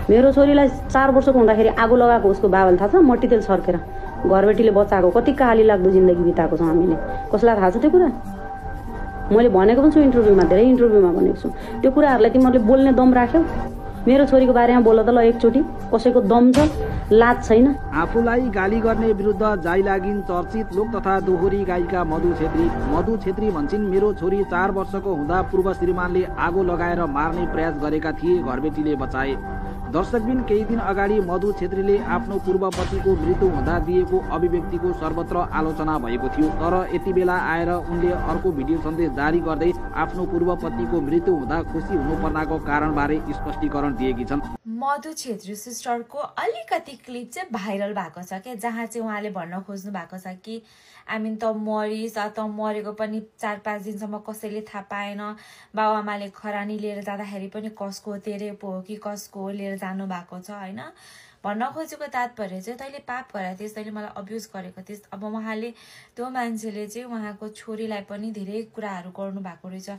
मेरो छोरीलाई 4 वर्षको हुँदाखेरि आगो लगाएको उसको बाबाले थाहा छ, मट्टीतेल छर्केर घरबेटीले बचाएको। कति कहाली लाग्दो जिन्दगी बिताएको छ हामीले, कसैलाई थाहा छ त्यो कुरा? मैले भनेको पनि छु इन्टरभ्यूमा, धेरै इन्टरभ्यूमा भनेको छु। त्यो कुराहरूलाई तिमीहरूले बोल्ने दम राख्यौ? मेरो छोरीको बारेमा बोल त ल एकचोटि। कसैको दम छ? लाज छैन। आफूलाई गाली गर्ने विरुद्ध जाइ लागिन् चर्चित लोक तथा दोहोरी गायिका मधु छेत्री। मधु छेत्री भन्छन्, मेरो छोरी 4 वर्षको हुँदा पूर्व श्रीमानले आगो लगाएर मार्ने प्रयास गरेका थिए, घरबेटीले बचाए। दर्शकबिन, केही दिन अगाडि मधु छेत्रीले आफ्नो पूर्व पतिको मृत्यु हुँदा दिएको अभिव्यक्तिको सर्वत्र आलोचना भएको थियो। तर यति बेला आएर उनले अर्को भिडियो सन्देश जारी गर्दै आफ्नो पूर्व पतिको मृत्यु हुँदा खुसी हुनुपर्नाको कारणबारे स्पष्टीकरण दिएकी छन्। मधु छेत्री सिस्टरको अलिकति क्लिप चाहिँ भाइरल भएको छ क्या, जहाँ चाहिँ उहाँले भन्न खोज्नु भएको छ कि आमिन त मरिस, त मरेको पनि 4-5 दिनसम्म कसैले थाहा पाएन। बाबुआमाले खरानी लिएर जाँदाखेरि पनि कसको तेरे पो हो कि कसको लिएर जानु भएको छ होइन। भन्न खोजेको तात्पर्य चाहिँ तैँले पाप गरेको थिइस्, तैँले मलाई अब्युज गरेको थिइस्। अब उहाँले त्यो मान्छेले चाहिँ उहाँको छोरीलाई पनि धेरै कुराहरू गर्नु भएको रहेछ।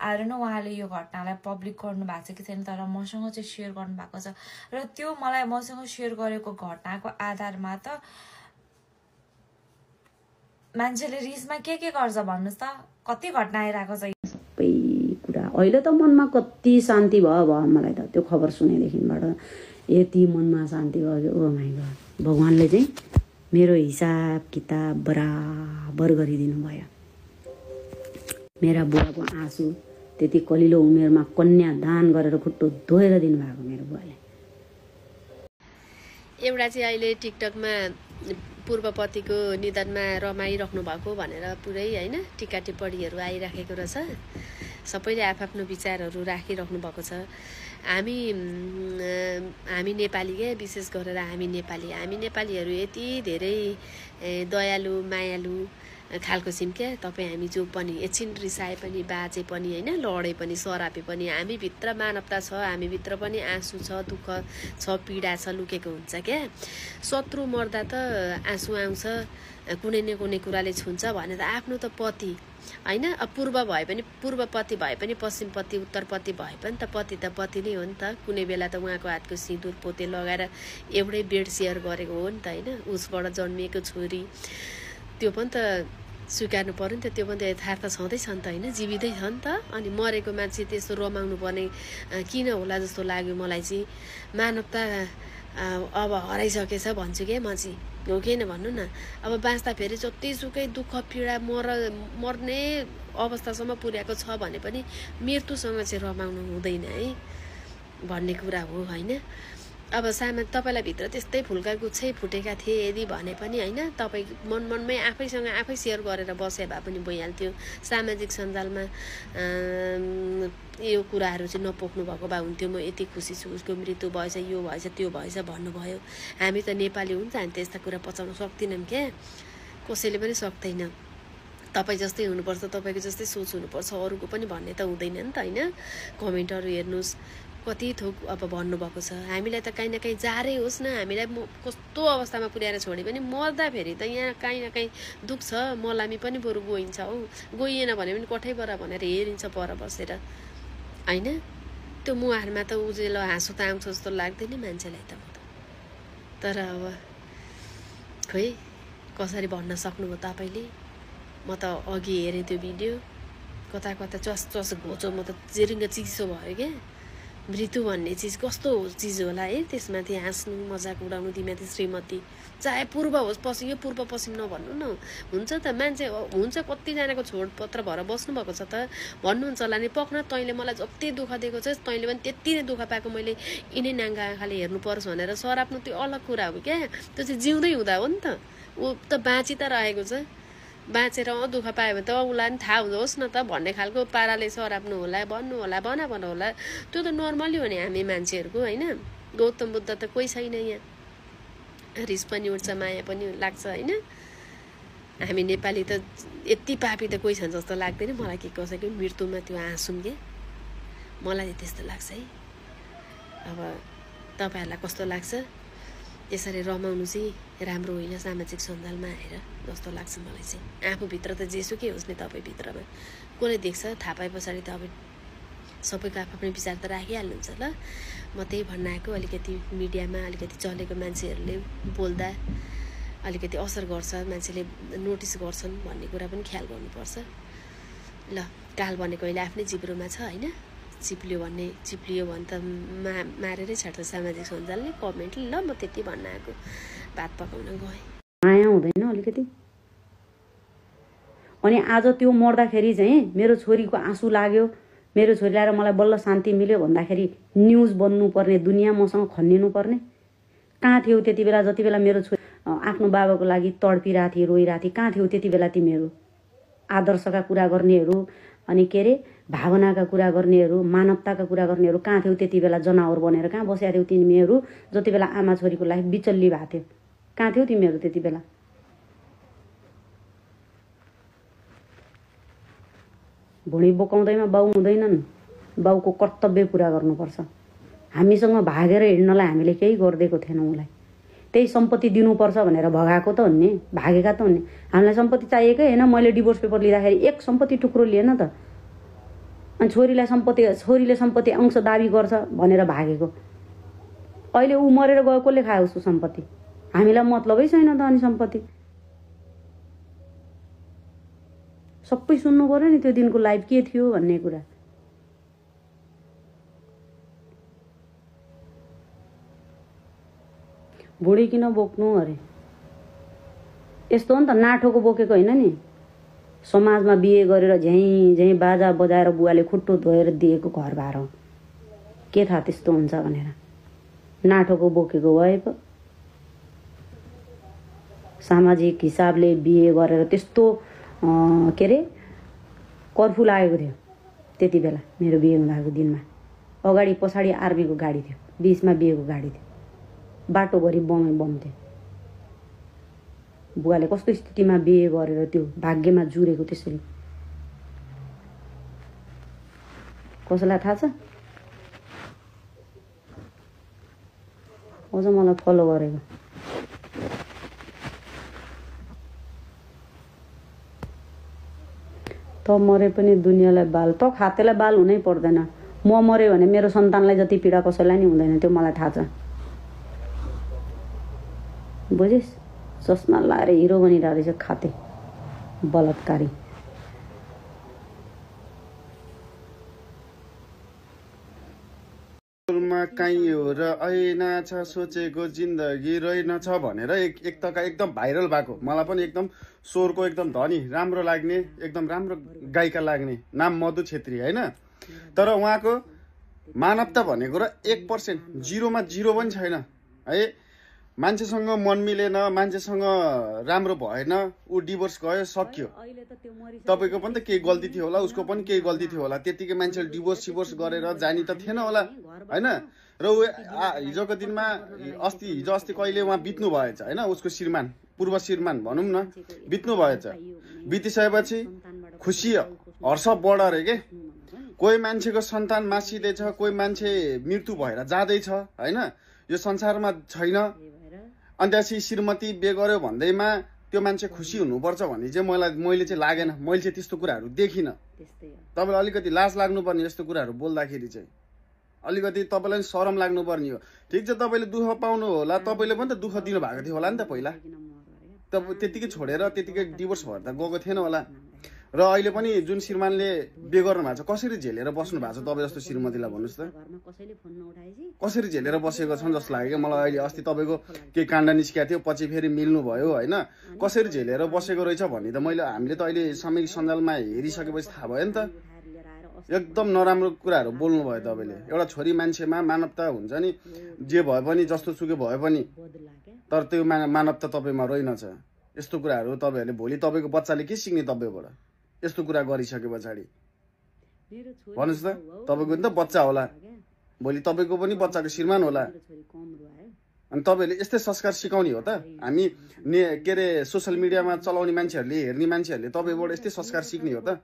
आएर न उहाँले यो घटनालाई पब्लिक गर्नु भएको छ कि छैन, तर मसँग चाहिँ सेयर गर्नु भएको छ। र त्यो मसँग सेयर गरेको घटनाको आधारमा त मान्छेले रिसमा के गर्छ भन्नुहोस् त, कति घटना आइरहेको छ। सबै कुरा अहिले त मनमा कति शान्ति भयो मलाई त त्यो खबर सुनेदेखिबाट यति मनमा शान्ति भयो कि ओ माइ गॉड। भगवानले चाहिँ मेरो हिसाब किताब बराबर गरिदिनु भयो। मेरा बुवाको आँसु त्यति कलिलो उमेरमा कन्या दान गरेर खुट्टो धोएर दिनुभएको मेरो बुवाले। एउटा चाहिँ अहिले टिकटकमा पूर्वपतिको निधनमा रमाइराख्नु भएको भनेर पुरै होइन टिका टिप्पणीहरू आइराखेको रहेछ। सबैले आफ्नो विचारहरू राखिराख्नु भएको छ। हामी नेपाली के, विशेष गरेर हामी नेपालीहरू यति धेरै दयालु मायालु खालको छौँ क्या। तपाईँ हामी जो पनि एकछिन रिसाए पनि बाँचे पनि होइन, लडे पनि सरापे पनि हामीभित्र मानवता छ, हामीभित्र पनि आँसु छ, दुःख छ, पीडा छ, लुकेको हुन्छ क्या। शत्रु मर्दा त आँसु आउँछ, कुनै न कुनै कुराले छुन्छ भने त आफ्नो त पति होइन, पूर्वपति भए पनि पश्चिमपति उत्तरपति भए पनि त पति नै हो नि त। कुनै बेला त उहाँको हातको सिँदुर पोते लगाएर एउटै बेड सेयर गरेको हो नि त होइन। उसबाट जन्मिएको छोरी त्यो पनि त स्वीकार्नु पर्यो नि त, त्यो पनि त यथार्थ छँदैछ नि त होइन, जीवितै छ नि त। अनि मरेको मान्छे त्यस्तो रमाउनु पर्ने किन होला जस्तो लाग्यो मलाई चाहिँ। मानवता अब हराइसकेछ भन्छु क्या म चाहिँ, हो किन भन्नु न। अब बाँच्दा फेरि जतिसुकै दुःख पीडा मर्ने अवस्थासम्म पुर्याएको छ भने पनि मृत्युसँग चाहिँ रमाउनु हुँदैन है भन्ने कुरा हो होइन। अब तपाईँलाई भित्र त्यस्तै फुल्का गुच्छै फुटेका थिए यदि भने पनि होइन, तपाईँ मनमै आफैसँग आफै सेयर गरेर बसे भए पनि भइहाल्थ्यो। सामाजिक सञ्जालमा यो कुराहरू चाहिँ नपोख्नु भएको भए हुन्थ्यो। म यति खुसी छु, उसको मृत्यु भएछ, यो भएछ, त्यो भएछ भन्नुभयो। हामी त नेपाली हुन्छ, हामी त्यस्ता कुरा पचाउन सक्दैनौँ क्या, कसैले पनि सक्दैन। तपाईँ जस्तै हुनुपर्छ, तपाईँको जस्तै सोच हुनुपर्छ, अरूको पनि भन्ने त हुँदैन नि त होइन। कमेन्टहरू हेर्नुहोस् कति थोक अब भन्नुभएको छ। हामीलाई त काहीँ न काहीँ जारै होस् न, हामीलाई कस्तो अवस्थामा पुर्याएर छोडे पनि मर्दाखेरि त यहाँ काहीँ न काहीँ दुःख छ। मलामी पनि बरु गइन्छ हौ, गइएन भने पनि कठैबाट भनेर हेरिन्छ पर बसेर होइन। त्यो मुहारमा त उजेलो हाँसो त आउँछ जस्तो लाग्दैन मान्छेलाई त। तर अब खोइ कसरी भन्न सक्नुभयो तपाईँले। म त अघि हेरेँ त्यो भिडियो, कता चस घोचो, म त चिरिङ्ग चिसो भयो क्या। मृत्यु भन्ने चिज कस्तो चिज होला है, त्यसमाथि हाँस्नु मजाक उडाउनु तिमीमाथि श्रीमती, चाहे पूर्व होस् पश्चिम, यो पूर्व पश्चिम नभन्नु न। हुन्छ त मान्छे हुन्छ, कतिजनाको छोडपत्र भएर बस्नुभएको छ त भन्नुहुन्छ होला नि। पक्न तैँले मलाई जति दुःख दिएको छस्, तैँले पनि त्यति नै दुःख पाएको मैले यिनै नाङ्गा आँखाले हेर्नु पर्छ भनेर सराप्नु त्यो अलग कुरा हो क्या। त्यो चाहिँ जिउँदै हुँदा हो नि त, ऊ त बाँची त रहेको छ। बाँचेर दुःख पायो भने त उसलाई पनि थाहा होस् न त भन्ने खालको पाराले सराप्नु होला, भन्नु होला, भन होला। त्यो त नर्मली हो नि हामी मान्छेहरूको होइन। गौतम बुद्ध त कोही छैन यहाँ। रिस पनि उठ्छ, माया पनि लाग्छ होइन। हामी नेपाली त यति पापी त कोही छन् जस्तो लाग्दैन मलाई। के कसैको मृत्युमा त्यो आँसुम के, मलाई त्यस्तो लाग्छ है। अब तपाईँहरूलाई कस्तो लाग्छ? यसरी रमाउनु चाहिँ राम्रो होइन सामाजिक सञ्जालमा आएर जस्तो लाग्छ मलाई चाहिँ। आफूभित्र त जेसुकै होस् नि, तपाईँ भित्रमा कसले देख्छ, थाहा पाए पछाडि त अब सबैको आफ्नो विचार त राखिहाल्नुहुन्छ ल। म त्यही भन्न आएको, अलिकति मिडियामा अलिकति चलेको मान्छेहरूले बोल्दा अलिकति असर गर्छ, मान्छेले नोटिस गर्छन् भन्ने कुरा पनि ख्याल गर्नुपर्छ ल। काल भनेको अहिले आफ्नै जिब्रोमा छ होइन, चिप्लियो भने त मारेरै छाड्छ सामाजिक सञ्जालले, कमेन्टले। ल म त्यति भन्न आएको, भात पकाउन गएँ। माया हुँदैन अलिकति? अनि आज त्यो मर्दाखेरि चाहिँ मेरो छोरीको आँसु लाग्यो, मेरो छोरीलाई र मलाई बल्ल शान्ति मिल्यो भन्दाखेरि न्युज बन्नुपर्ने, दुनियाँ मसँग खन्निनु पर्ने? कहाँ थियौ त्यति बेला जति बेला मेरो छोरी आफ्नो बाबाको लागि तडपिरहेको थिए, रोइरहेको थिए? कहाँ थियौ त्यति बेला तिमीहरू? आदर्शका कुरा गर्नेहरू, अनि के अरे भावनाका कुरा गर्नेहरू, मानवताका कुरा गर्नेहरू कहाँ थियौ त्यति बेला? जनावर बनेर कहाँ बसेका थियौ तिमीहरू जति बेला आमा छोरीको लाइफ बिचल्ली भएको थियो? कहाँ थियौ तिमीहरू त्यति बेला? भुँडी बोकाउँदैमा बाउ हुँदैनन्, बाउको कर्तव्य पुरा गर्नुपर्छ। हामीसँग भागेर हिँड्नलाई हामीले केही गरिदिएको थिएनौँ उसलाई। त्यही सम्पत्ति दिनुपर्छ भनेर भगाएको त हुने, भागेका त हुने। हामीलाई सम्पत्ति चाहिएकै होइन। मैले डिभोर्स पेपर लिँदाखेरि एक सम्पत्ति टुक्रो लिएन त। अनि छोरीले सम्पत्ति अंश दाबी गर्छ भनेर भागेको। अहिले ऊ मरेर गयो, कसले खायो उसको सम्पत्ति? हामीलाई मतलबै छैन त अनि सम्पत्ति। सबै सुन्नु पर्यो नि त्यो दिनको लाइफ के थियो भन्ने कुरा। भुँडी किन बोक्नु अरे? यस्तो हो नि त, नाठोको बोकेको होइन नि। समाजमा बिहे गरेर झ्याइ बाजा बजाएर बुवाले खुट्टो धोएर दिएको घर बार हो। के थाहा त्यस्तो हुन्छ भनेर? नाठोको बोकेको भए पो सामाजिक हिसाबले बिहे गरेर त्यस्तो के अरे कर्फ्यू लागेको थियो त्यति बेला। मेरो बिहे हुँदाको दिनमा अगाडि पछाडि आर्मीको गाडी थियो, बिचमा बिहेको गाडी थियो, बाटोभरि बमै बम थियो। बुवाले कस्तो स्थितिमा बिहे गरेर त्यो भाग्यमा जुरेको त्यसरी कसैलाई थाहा छ? अझ मलाई फलो गरेको। त मरे पनि दुनियाँलाई बाल, त खातेलाई बाल हुनै पर्दैन। म मऱ्यो भने मेरो सन्तानलाई जति पीडा कसैलाई नि हुँदैन, त्यो मलाई थाहा छ। बुझिस्? चस्मा लाएर हिरो बनिरहेको रहेछ खाते, बलात्कारी। कहीँ हो र ऐना छ, सोचेको जिन्दगी रहेनछ भनेर एकदम भाइरल भएको। मलाई पनि एकदम स्वरको एकदम धनी राम्रो लाग्ने, एकदम राम्रो गायिका लाग्ने नाम मधु छेत्री होइन। तर उहाँको मानवता भनेको र 1% 0मा 0 पनि छैन है। मान्छेसँग मन मिलेन, मान्छेसँग राम्रो भएन, ऊ डिभोर्स गयो, सक्यो। तपाईँको पनि त केही गल्ती थियो होला, उसको पनि केही गल्ती थियो होला। त्यतिकै मान्छेले डिभोर्स गरेर जानी त थिएन होला होइन। र ऊ हिजोको दिनमा हिजो अस्ति कहिले उहाँ बित्नु भएछ होइन। उसको श्रीमान, पूर्व श्रीमान भनौँ न, बित्नु भएछ। बितिसकेपछि खुसी हर्ष बढ अरे के। कोही मान्छेको सन्तान मासिँदैछ, कोही मान्छे मृत्यु भएर जाँदैछ होइन, यो संसारमा छैन। अनि त्यसपछि श्रीमती बिहे गर्यो भन्दैमा त्यो मान्छे खुसी हुनुपर्छ भन्ने चाहिँ मैले चाहिँ लागेन। मैले चाहिँ त्यस्तो कुराहरू देखिनँ। तपाईँलाई अलिकति लाज लाग्नुपर्ने यस्तो कुराहरू बोल्दाखेरि चाहिँ, अलिकति तपाईँलाई शरम लाग्नुपर्ने हो। ठिक छ, तपाईँले दुःख पाउनु होला, तपाईँले पनि त दुःख दिनु भएको थियो होला नि त पहिला। त्यतिकै छोडेर त्यतिकै डिभोर्स भएर त गएको थिएन होला। र अहिले पनि जुन श्रीमानले बिहे गर्नु भएको छ, कसरी झेलेर बस्नु भएको छ तपाईँ जस्तो श्रीमतीलाई भन्नुहोस् त? कसरी झेलेर बसेको छन् जस्तो लाग्यो क्या मलाई अहिले। अस्ति तपाईँको केही काण्ड निस्किएको थियो, पछि फेरि मिल्नु भयो होइन। कसरी झेलेर बसेको रहेछ भन्ने त हामीले त अहिले सामाजिक सञ्जालमा हेरिसकेपछि थाहा भयो नि त। एकदम नराम्रो कुराहरू बोल्नु भयो तपाईँले। एउटा छोरी मान्छेमा मानवता हुन्छ नि, जे भए पनि जस्तो सुकै भए पनि, तर त्यो मानवता तपाईँमा रहेनछ। यस्तो कुराहरू तपाईँहरूले भोलि तपाईँको बच्चाले के सिक्ने तपाईँबाट यस्तो कुरा गरिसके पछाडि? भन्नुहोस् त, तपाईँको पनि त बच्चा होला, भोलि तपाईँको पनि बच्चाको श्रीमान होला। अनि तपाईँहरूले यस्तै संस्कार सिकाउने हो त? हामी के अरे सोसियल मिडियामा चलाउने मान्छेहरूले, हेर्ने मान्छेहरूले तपाईँबाट यस्तै संस्कार सिक्ने हो त?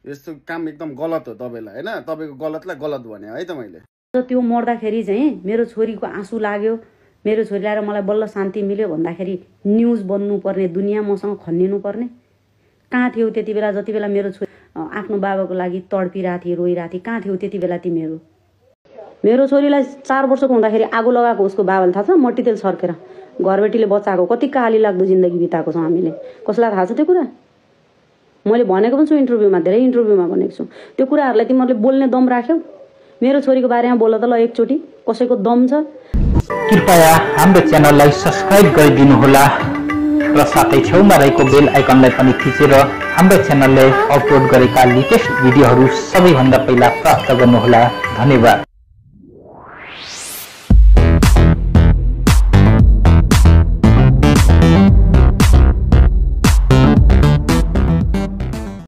यस्तो काम एकदम गलत हो तपाईँलाई होइन। तपाईँको गलतलाई गलत भने है त मैले। त्यो मर्दाखेरि चाहिँ मेरो छोरीको आँसु लाग्यो, मेरो छोरीलाई र मलाई बल्ल शान्ति मिल्यो भन्दाखेरि न्युज बन्नुपर्ने, दुनियाँ मसँग खन्निनु पर्ने? कहाँ थियौ त्यति बेला जति बेला मेरो आफ्नो बाबाको लागि तडपिरहेको थिएँ, रोइरहेको थिएँ। कहाँ थियौ त्यति बेला तिमीहरू? मेरो छोरीलाई 4 वर्षको हुँदाखेरि आगो लगाएको उसको बाबाले थाहा छ? मट्टीतेल सर्केर घरबेटीले बचाएको। कति काली लाग्दो जिन्दगी बिताएको छौँ हामीले। कसैलाई थाहा छ त्यो कुरा? मैले भनेको पनि छु इन्टरभ्यूमा, धेरै इन्टरभ्यूमा भनेको छु। त्यो कुराहरूलाई तिमीहरूले बोल्ने दम राख्यौ? मेरो छोरीको बारेमा बोल त ल एकचोटि, कसैको दम छ? कृपया हाम्रो च्यानललाई सब्स्क्राइब गरिदिनुहोला र साथै छेउमा रहेको बेल आइकनलाई पनि थिचेर हाम्रो च्यानलले अपलोड गरेका लेटेस्ट भिडियोहरू सबैभन्दा पहिला प्राप्त गर्नुहोला। धन्यवाद।